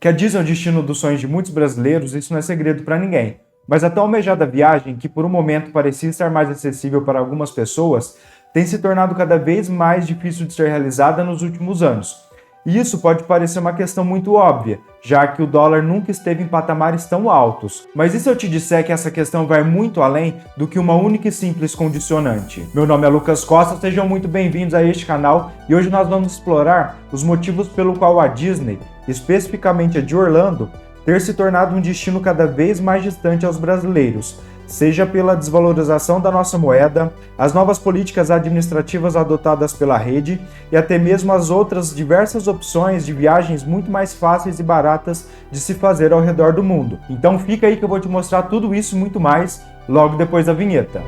Que a Disney é o destino dos sonhos de muitos brasileiros, isso não é segredo para ninguém. Mas a tão almejada viagem, que por um momento parecia estar mais acessível para algumas pessoas, tem se tornado cada vez mais difícil de ser realizada nos últimos anos. E isso pode parecer uma questão muito óbvia, já que o dólar nunca esteve em patamares tão altos. Mas e se eu te disser que essa questão vai muito além do que uma única e simples condicionante? Meu nome é Lucas Costa, sejam muito bem-vindos a este canal e hoje nós vamos explorar os motivos pelo qual a Disney, especificamente a de Orlando, ter se tornado um destino cada vez mais distante aos brasileiros, seja pela desvalorização da nossa moeda, as novas políticas administrativas adotadas pela rede e até mesmo as outras diversas opções de viagens muito mais fáceis e baratas de se fazer ao redor do mundo. Então fica aí que eu vou te mostrar tudo isso e muito mais logo depois da vinheta.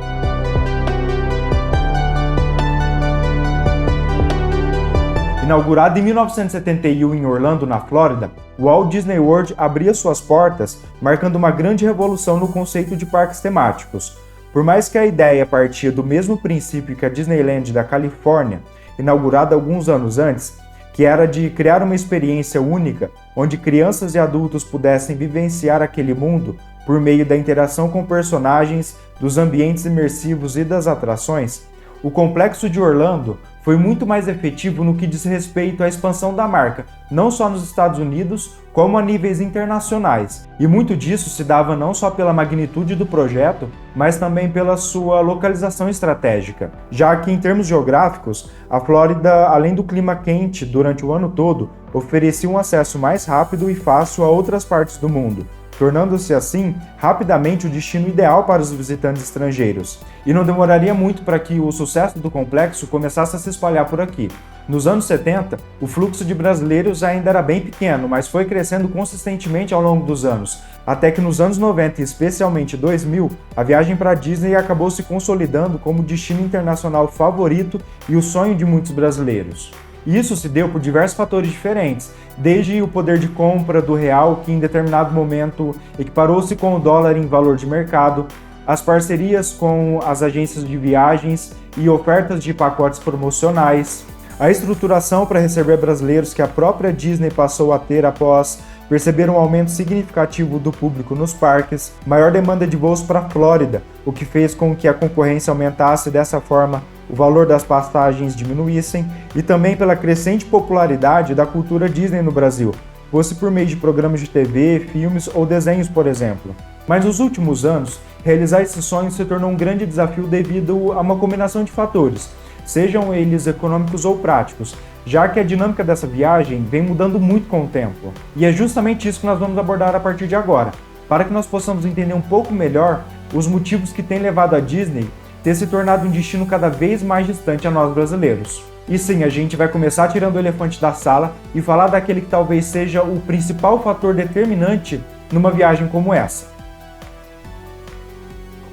Inaugurado em 1971 em Orlando, na Flórida, o Walt Disney World abria suas portas, marcando uma grande revolução no conceito de parques temáticos. Por mais que a ideia partia do mesmo princípio que a Disneyland da Califórnia, inaugurada alguns anos antes, que era de criar uma experiência única, onde crianças e adultos pudessem vivenciar aquele mundo por meio da interação com personagens, dos ambientes imersivos e das atrações, o complexo de Orlando foi muito mais efetivo no que diz respeito à expansão da marca, não só nos Estados Unidos, como a níveis internacionais. E muito disso se dava não só pela magnitude do projeto, mas também pela sua localização estratégica, já que em termos geográficos, a Flórida, além do clima quente durante o ano todo, oferecia um acesso mais rápido e fácil a outras partes do mundo, tornando-se assim rapidamente o destino ideal para os visitantes estrangeiros. E não demoraria muito para que o sucesso do complexo começasse a se espalhar por aqui. Nos anos 70, o fluxo de brasileiros ainda era bem pequeno, mas foi crescendo consistentemente ao longo dos anos, até que nos anos 90 e especialmente 2000, a viagem para a Disney acabou se consolidando como o destino internacional favorito e o sonho de muitos brasileiros. Isso se deu por diversos fatores diferentes, desde o poder de compra do real, que em determinado momento equiparou-se com o dólar em valor de mercado, as parcerias com as agências de viagens e ofertas de pacotes promocionais, a estruturação para receber brasileiros que a própria Disney passou a ter após perceber um aumento significativo do público nos parques, maior demanda de voos para a Flórida, o que fez com que a concorrência aumentasse e dessa forma o valor das passagens diminuíssem, e também pela crescente popularidade da cultura Disney no Brasil, fosse por meio de programas de TV, filmes ou desenhos, por exemplo. Mas nos últimos anos, realizar esse sonho se tornou um grande desafio devido a uma combinação de fatores, sejam eles econômicos ou práticos, já que a dinâmica dessa viagem vem mudando muito com o tempo. E é justamente isso que nós vamos abordar a partir de agora, para que nós possamos entender um pouco melhor os motivos que têm levado a Disney ter se tornado um destino cada vez mais distante a nós brasileiros. E sim, a gente vai começar tirando o elefante da sala e falar daquele que talvez seja o principal fator determinante numa viagem como essa.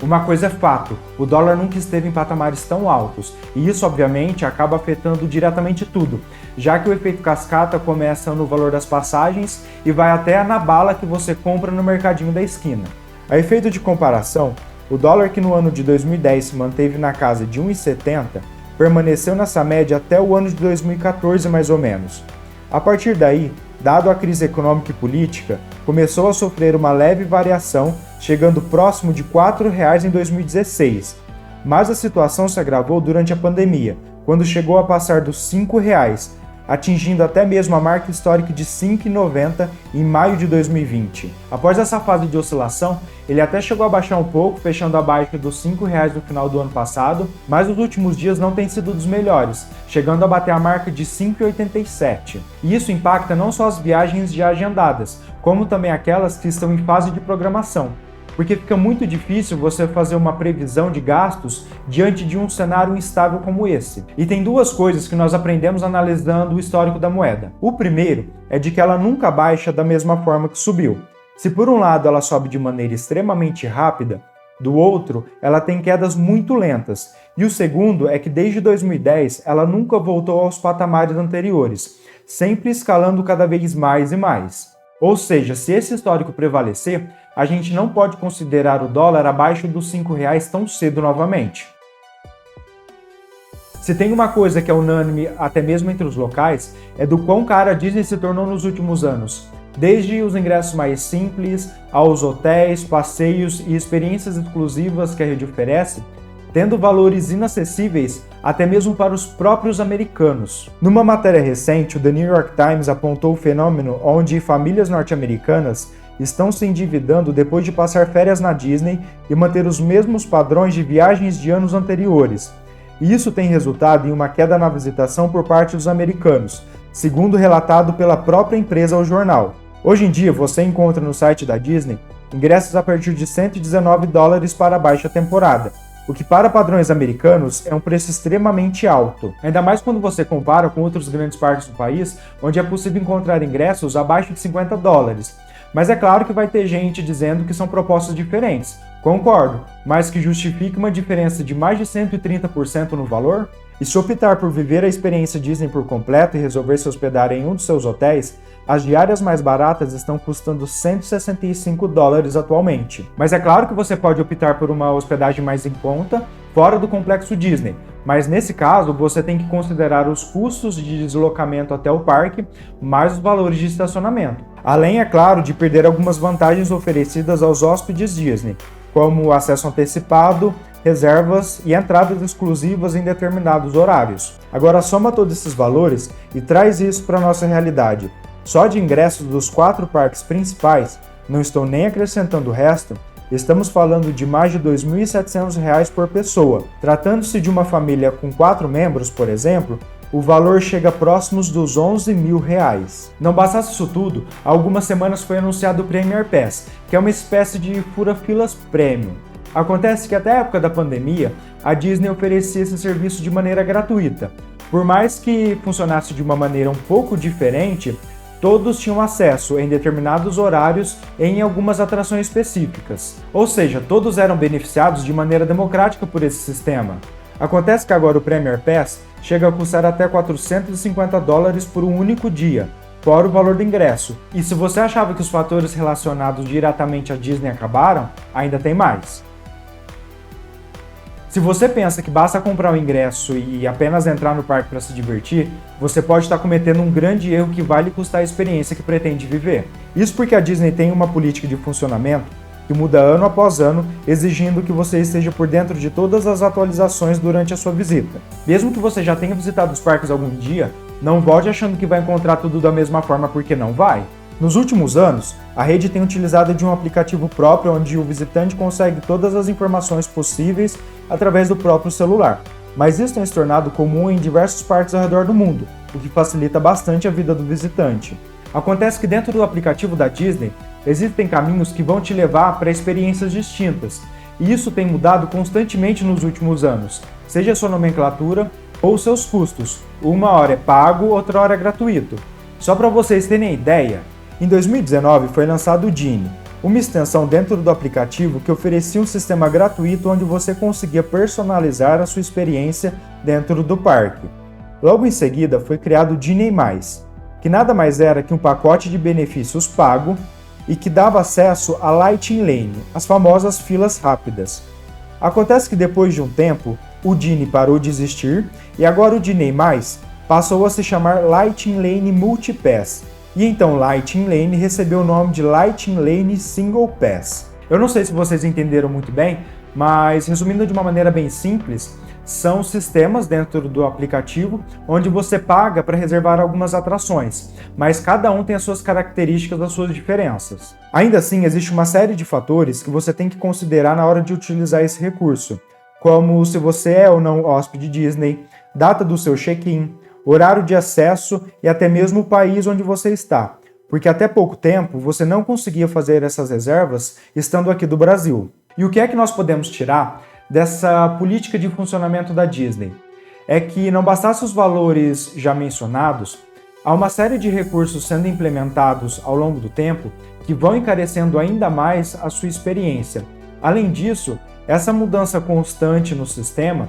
Uma coisa é fato, o dólar nunca esteve em patamares tão altos, e isso obviamente acaba afetando diretamente tudo, já que o efeito cascata começa no valor das passagens e vai até na bala que você compra no mercadinho da esquina. A efeito de comparação, o dólar, que no ano de 2010 se manteve na casa de 1,70, permaneceu nessa média até o ano de 2014 mais ou menos. A partir daí, dado a crise econômica e política, começou a sofrer uma leve variação, chegando próximo de R$ 4,00 em 2016. Mas a situação se agravou durante a pandemia, quando chegou a passar dos R$ 5,00, atingindo até mesmo a marca histórica de R$ 5,90 em maio de 2020. Após essa fase de oscilação, ele até chegou a baixar um pouco, fechando abaixo dos R$ 5,00 no final do ano passado, mas os últimos dias não têm sido dos melhores, chegando a bater a marca de R$ 5,87. E isso impacta não só as viagens já agendadas, como também aquelas que estão em fase de programação, porque fica muito difícil você fazer uma previsão de gastos diante de um cenário instável como esse. E tem duas coisas que nós aprendemos analisando o histórico da moeda. O primeiro é de que ela nunca baixa da mesma forma que subiu. Se por um lado ela sobe de maneira extremamente rápida, do outro ela tem quedas muito lentas. E o segundo é que desde 2010 ela nunca voltou aos patamares anteriores, sempre escalando cada vez mais e mais. Ou seja, se esse histórico prevalecer, a gente não pode considerar o dólar abaixo dos R$ 5,00 tão cedo novamente. Se tem uma coisa que é unânime até mesmo entre os locais, é do quão cara a Disney se tornou nos últimos anos. desde os ingressos mais simples, aos hotéis, passeios e experiências exclusivas que a rede oferece, tendo valores inacessíveis até mesmo para os próprios americanos. Numa matéria recente, o The New York Times apontou o fenômeno onde famílias norte-americanas estão se endividando depois de passar férias na Disney e manter os mesmos padrões de viagens de anos anteriores. E isso tem resultado em uma queda na visitação por parte dos americanos, segundo relatado pela própria empresa ao jornal. Hoje em dia, você encontra no site da Disney ingressos a partir de $119 para a baixa temporada, o que para padrões americanos é um preço extremamente alto. Ainda mais quando você compara com outros grandes parques do país, onde é possível encontrar ingressos abaixo de $50. Mas é claro que vai ter gente dizendo que são propostas diferentes. Concordo, mas que justifique uma diferença de mais de 130% no valor? E se optar por viver a experiência Disney por completo e resolver se hospedar em um dos seus hotéis, as diárias mais baratas estão custando $165 atualmente. Mas é claro que você pode optar por uma hospedagem mais em conta, fora do complexo Disney, mas nesse caso você tem que considerar os custos de deslocamento até o parque, mais os valores de estacionamento. Além, é claro, de perder algumas vantagens oferecidas aos hóspedes Disney, como acesso antecipado, reservas e entradas exclusivas em determinados horários. Agora soma todos esses valores e traz isso para a nossa realidade. Só de ingressos dos 4 parques principais, não estou nem acrescentando o resto, estamos falando de mais de R$ 2.700 por pessoa. Tratando-se de uma família com 4 membros, por exemplo, o valor chega próximos dos R$ 11.000. Não bastasse isso tudo, há algumas semanas foi anunciado o Premier Pass, que é uma espécie de fura-filas premium. Acontece que até a época da pandemia, a Disney oferecia esse serviço de maneira gratuita. Por mais que funcionasse de uma maneira um pouco diferente, todos tinham acesso em determinados horários e em algumas atrações específicas. Ou seja, todos eram beneficiados de maneira democrática por esse sistema. Acontece que agora o Premier Pass chega a custar até $450 por um único dia, fora o valor do ingresso. E se você achava que os fatores relacionados diretamente à Disney acabaram, ainda tem mais. Se você pensa que basta comprar o ingresso e apenas entrar no parque para se divertir, você pode estar cometendo um grande erro que vai lhe custar a experiência que pretende viver. Isso porque a Disney tem uma política de funcionamento que muda ano após ano, exigindo que você esteja por dentro de todas as atualizações durante a sua visita. Mesmo que você já tenha visitado os parques algum dia, não volte achando que vai encontrar tudo da mesma forma, porque não vai. Nos últimos anos, a rede tem utilizado de um aplicativo próprio onde o visitante consegue todas as informações possíveis através do próprio celular, mas isso tem se tornado comum em diversos parques ao redor do mundo, o que facilita bastante a vida do visitante. Acontece que dentro do aplicativo da Disney, existem caminhos que vão te levar para experiências distintas, e isso tem mudado constantemente nos últimos anos, seja a sua nomenclatura ou seus custos. Uma hora é pago, outra hora é gratuito. Só para vocês terem ideia, em 2019 foi lançado o Genie, uma extensão dentro do aplicativo que oferecia um sistema gratuito onde você conseguia personalizar a sua experiência dentro do parque. Logo em seguida foi criado o Genie+, que nada mais era que um pacote de benefícios pago e que dava acesso à Lightning Lane, as famosas filas rápidas. Acontece que depois de um tempo, o Genie parou de existir e agora o Genie+, passou a se chamar Lightning Lane Multipass, e então Lightning Lane recebeu o nome de Lightning Lane Single Pass. Eu não sei se vocês entenderam muito bem, mas resumindo de uma maneira bem simples, são sistemas dentro do aplicativo onde você paga para reservar algumas atrações, mas cada um tem as suas características, as suas diferenças. Ainda assim, existe uma série de fatores que você tem que considerar na hora de utilizar esse recurso, como se você é ou não hóspede Disney, data do seu check-in, horário de acesso e até mesmo o país onde você está, porque até pouco tempo você não conseguia fazer essas reservas estando aqui do Brasil. E o que é que nós podemos tirar dessa política de funcionamento da Disney? É que não bastasse os valores já mencionados, há uma série de recursos sendo implementados ao longo do tempo que vão encarecendo ainda mais a sua experiência. Além disso, essa mudança constante no sistema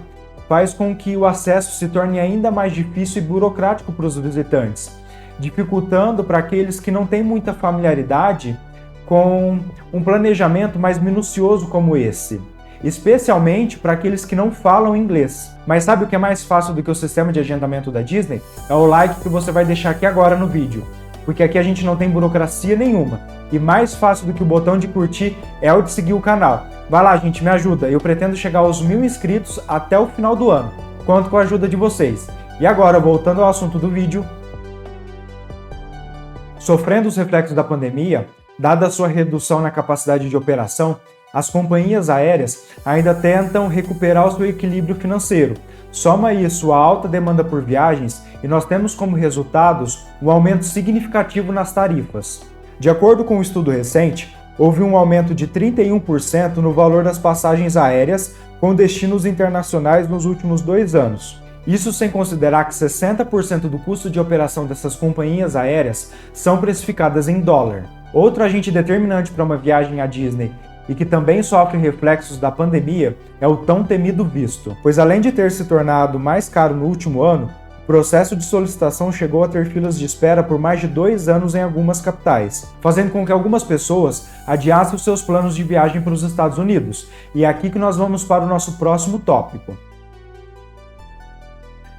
faz com que o acesso se torne ainda mais difícil e burocrático para os visitantes, dificultando para aqueles que não têm muita familiaridade com um planejamento mais minucioso como esse, especialmente para aqueles que não falam inglês. Mas sabe o que é mais fácil do que o sistema de agendamento da Disney? É o like que você vai deixar aqui agora no vídeo. porque aqui a gente não tem burocracia nenhuma. E mais fácil do que o botão de curtir é o de seguir o canal. Vai lá, gente, me ajuda. Eu pretendo chegar aos 1000 inscritos até o final do ano. Conto com a ajuda de vocês. E agora, voltando ao assunto do vídeo. Sofrendo os reflexos da pandemia, dada a sua redução na capacidade de operação, as companhias aéreas ainda tentam recuperar o seu equilíbrio financeiro. Soma isso à alta demanda por viagens e nós temos como resultados um aumento significativo nas tarifas. De acordo com um estudo recente, houve um aumento de 31% no valor das passagens aéreas com destinos internacionais nos últimos 2 anos. Isso sem considerar que 60% do custo de operação dessas companhias aéreas são precificadas em dólar. Outro agente determinante para uma viagem à Disney e que também sofre reflexos da pandemia é o tão temido visto, pois além de ter se tornado mais caro no último ano, o processo de solicitação chegou a ter filas de espera por mais de 2 anos em algumas capitais, fazendo com que algumas pessoas adiassem os seus planos de viagem para os Estados Unidos. E é aqui que nós vamos para o nosso próximo tópico.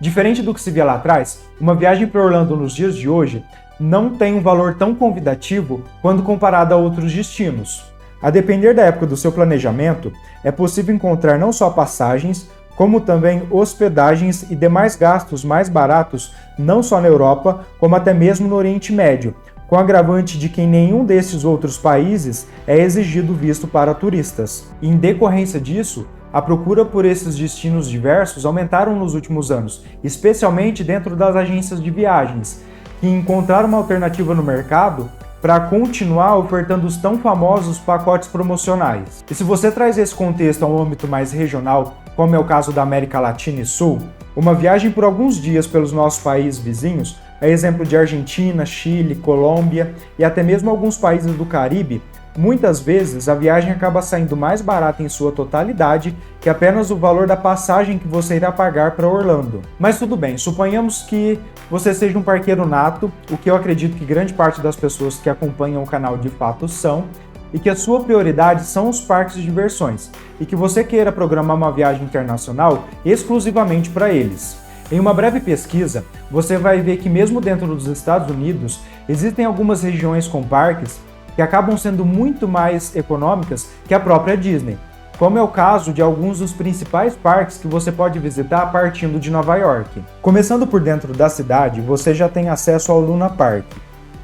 Diferente do que se via lá atrás, uma viagem para Orlando nos dias de hoje não tem um valor tão convidativo quando comparado a outros destinos. A depender da época do seu planejamento, é possível encontrar não só passagens, como também hospedagens e demais gastos mais baratos, não só na Europa, como até mesmo no Oriente Médio, com o agravante de que em nenhum desses outros países é exigido visto para turistas. E em decorrência disso, a procura por esses destinos diversos aumentaram nos últimos anos, especialmente dentro das agências de viagens, que encontraram uma alternativa no mercado para continuar ofertando os tão famosos pacotes promocionais. E se você traz esse contexto a um âmbito mais regional, como é o caso da América Latina e Sul, uma viagem por alguns dias pelos nossos países vizinhos, é exemplo de Argentina, Chile, Colômbia e até mesmo alguns países do Caribe, muitas vezes a viagem acaba saindo mais barata em sua totalidade que apenas o valor da passagem que você irá pagar para Orlando. Mas tudo bem, suponhamos que você seja um parqueiro nato, o que eu acredito que grande parte das pessoas que acompanham o canal de fato são, e que a sua prioridade são os parques de diversões, e que você queira programar uma viagem internacional exclusivamente para eles. Em uma breve pesquisa, você vai ver que mesmo dentro dos Estados Unidos, existem algumas regiões com parques que acabam sendo muito mais econômicas que a própria Disney, como é o caso de alguns dos principais parques que você pode visitar partindo de Nova York. Começando por dentro da cidade, você já tem acesso ao Luna Park,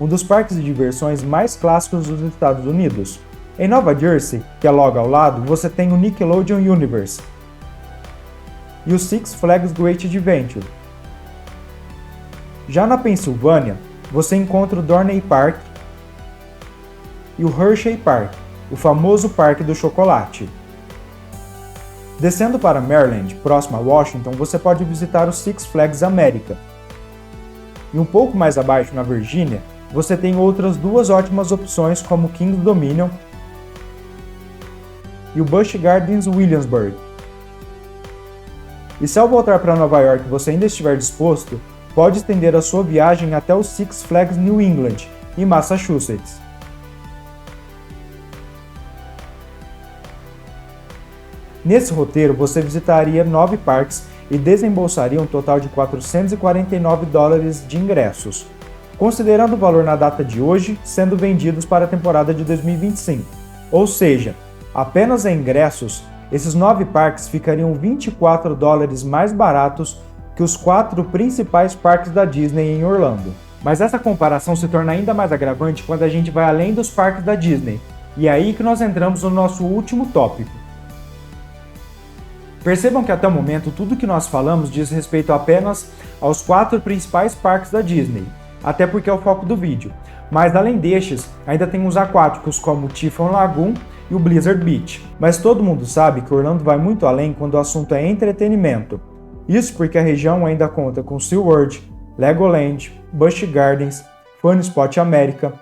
um dos parques de diversões mais clássicos dos Estados Unidos. Em Nova Jersey, que é logo ao lado, você tem o Nickelodeon Universe e o Six Flags Great Adventure. Já na Pensilvânia, você encontra o Dorney Park e o Hershey Park, o famoso Parque do Chocolate. Descendo para Maryland, próximo a Washington, você pode visitar o Six Flags America. E um pouco mais abaixo, na Virgínia, você tem outras 2 ótimas opções como o Kings Dominion e o Busch Gardens Williamsburg. E se ao voltar para Nova York você ainda estiver disposto, pode estender a sua viagem até o Six Flags New England, em Massachusetts. Nesse roteiro, você visitaria 9 parques e desembolsaria um total de $449 de ingressos, considerando o valor na data de hoje, sendo vendidos para a temporada de 2025. Ou seja, apenas em ingressos, esses 9 parques ficariam $24 mais baratos que os 4 principais parques da Disney em Orlando. Mas essa comparação se torna ainda mais agravante quando a gente vai além dos parques da Disney, e é aí que nós entramos no nosso último tópico. Percebam que até o momento tudo que nós falamos diz respeito apenas aos 4 principais parques da Disney, até porque é o foco do vídeo. Mas além destes, ainda tem os aquáticos como o Typhoon Lagoon e o Blizzard Beach. Mas todo mundo sabe que Orlando vai muito além quando o assunto é entretenimento. Isso porque a região ainda conta com SeaWorld, Legoland, Busch Gardens, Fun Spot America,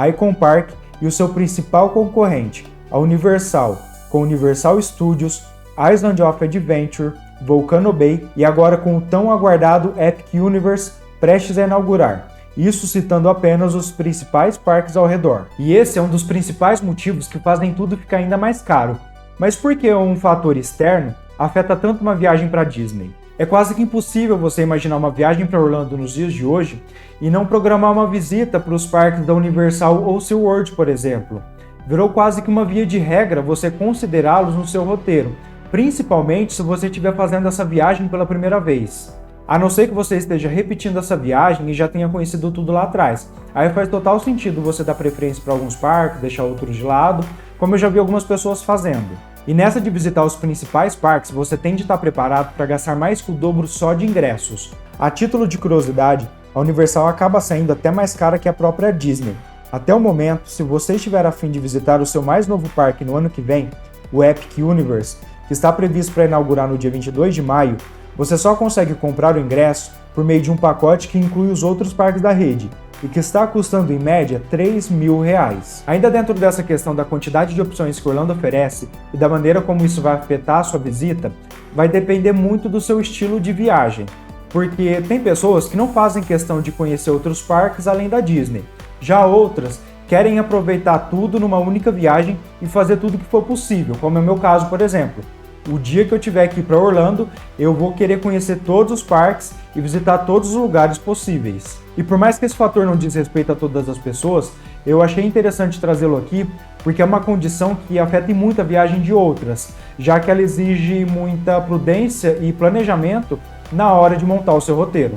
Icon Park e o seu principal concorrente, a Universal, com Universal Studios, Island of Adventure, Volcano Bay e agora com o tão aguardado Epic Universe prestes a inaugurar. Isso citando apenas os principais parques ao redor. E esse é um dos principais motivos que fazem tudo ficar ainda mais caro. Mas por que um fator externo afeta tanto uma viagem para Disney? É quase que impossível você imaginar uma viagem para Orlando nos dias de hoje e não programar uma visita para os parques da Universal ou SeaWorld, por exemplo. Virou quase que uma via de regra você considerá-los no seu roteiro, principalmente se você estiver fazendo essa viagem pela primeira vez. A não ser que você esteja repetindo essa viagem e já tenha conhecido tudo lá atrás. Aí faz total sentido você dar preferência para alguns parques, deixar outros de lado, como eu já vi algumas pessoas fazendo. E nessa de visitar os principais parques, você tem de estar preparado para gastar mais que o dobro só de ingressos. A título de curiosidade, a Universal acaba saindo até mais cara que a própria Disney. Até o momento, se você estiver a fim de visitar o seu mais novo parque no ano que vem, o Epic Universe, que está previsto para inaugurar no dia 22 de maio, você só consegue comprar o ingresso por meio de um pacote que inclui os outros parques da rede, e que está custando em média R$3.000. Ainda dentro dessa questão da quantidade de opções que Orlando oferece e da maneira como isso vai afetar a sua visita, vai depender muito do seu estilo de viagem, porque tem pessoas que não fazem questão de conhecer outros parques além da Disney, já outras querem aproveitar tudo numa única viagem e fazer tudo que for possível, como é o meu caso, por exemplo. O dia que eu tiver aqui para Orlando, eu vou querer conhecer todos os parques e visitar todos os lugares possíveis. E por mais que esse fator não diz respeito a todas as pessoas, eu achei interessante trazê-lo aqui porque é uma condição que afeta muito a viagem de outras, já que ela exige muita prudência e planejamento na hora de montar o seu roteiro.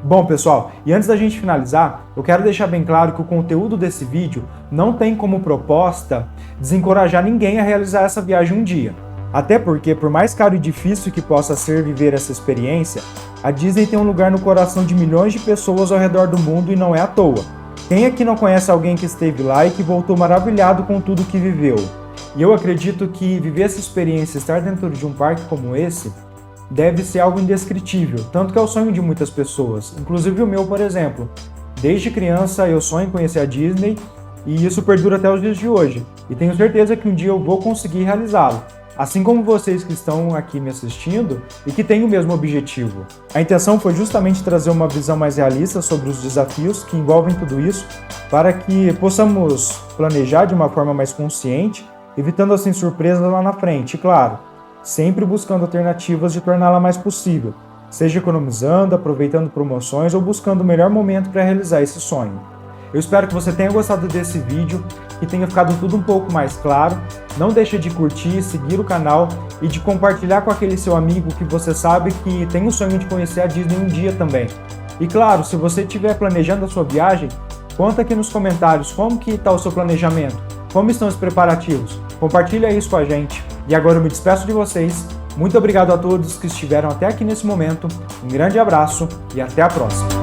Bom, pessoal, e antes da gente finalizar, eu quero deixar bem claro que o conteúdo desse vídeo não tem como proposta desencorajar ninguém a realizar essa viagem um dia. Até porque, por mais caro e difícil que possa ser viver essa experiência, a Disney tem um lugar no coração de milhões de pessoas ao redor do mundo e não é à toa. Quem aqui não conhece alguém que esteve lá e que voltou maravilhado com tudo que viveu? E eu acredito que viver essa experiência, estar dentro de um parque como esse, deve ser algo indescritível, tanto que é o sonho de muitas pessoas, inclusive o meu, por exemplo. Desde criança eu sonho em conhecer a Disney e isso perdura até os dias de hoje, e tenho certeza que um dia eu vou conseguir realizá-lo, assim como vocês que estão aqui me assistindo e que têm o mesmo objetivo. A intenção foi justamente trazer uma visão mais realista sobre os desafios que envolvem tudo isso, para que possamos planejar de uma forma mais consciente, evitando assim surpresas lá na frente, claro, sempre buscando alternativas de torná-la mais possível, seja economizando, aproveitando promoções ou buscando o melhor momento para realizar esse sonho. Eu espero que você tenha gostado desse vídeo, que tenha ficado tudo um pouco mais claro. Não deixe de curtir, seguir o canal e de compartilhar com aquele seu amigo que você sabe que tem o sonho de conhecer a Disney um dia também. E claro, se você estiver planejando a sua viagem, conta aqui nos comentários como que está o seu planejamento, como estão os preparativos. Compartilha isso com a gente. E agora eu me despeço de vocês. Muito obrigado a todos que estiveram até aqui nesse momento. Um grande abraço e até a próxima.